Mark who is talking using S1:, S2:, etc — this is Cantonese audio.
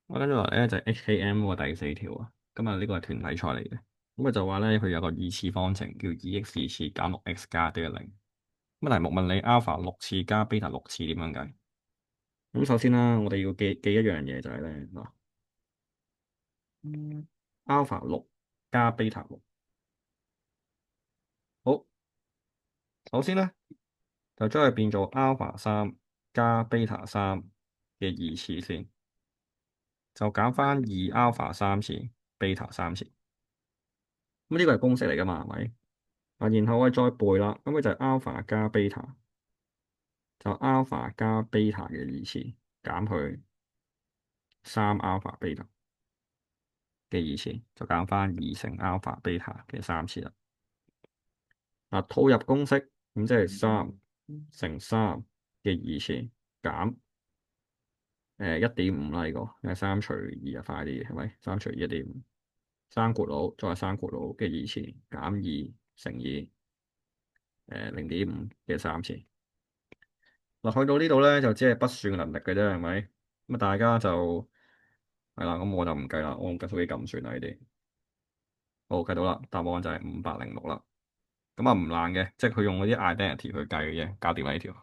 S1: 我跟住落嚟咧就係 HKM 嗰個第四條啊。今日呢個係團體賽嚟嘅，咁佢就話咧佢有個二次方程叫2x 二次減6x 加呢個零。咁題目問你 alpha 六次加 beta 六次點樣計？咁首先啦，我哋要記一樣嘢就係咧嗱，alpha 六加 beta 六。好，首先咧就將佢變做 alpha 三加 beta 三嘅二次先，就減翻二 alpha 三次 beta 三次。咁呢個係公式嚟噶嘛，係咪？啊，然後我哋再背啦，咁佢就係 alpha 加 beta，就 alpha 加 beta 嘅二次減去三 alpha beta 嘅二次，就減翻二乘 alpha beta 嘅三次啦。嗱，套入公式，咁即係三乘三嘅二次減1.5啦，呢個因為三除二啊快啲嘅，係咪？三除二1.5，生括佬再係生括佬嘅二次減二乘以0.5嘅三次。嗱，去到呢度咧就只係不算能力嘅啫，係咪？咁啊，大家就係啦，咁我就唔計啦，我用計數機撳算啦呢啲。好，計到啦，答案就係506啦。咁啊唔難嘅，即係佢用嗰啲 identity 去計嘅啫，搞掂啦呢條。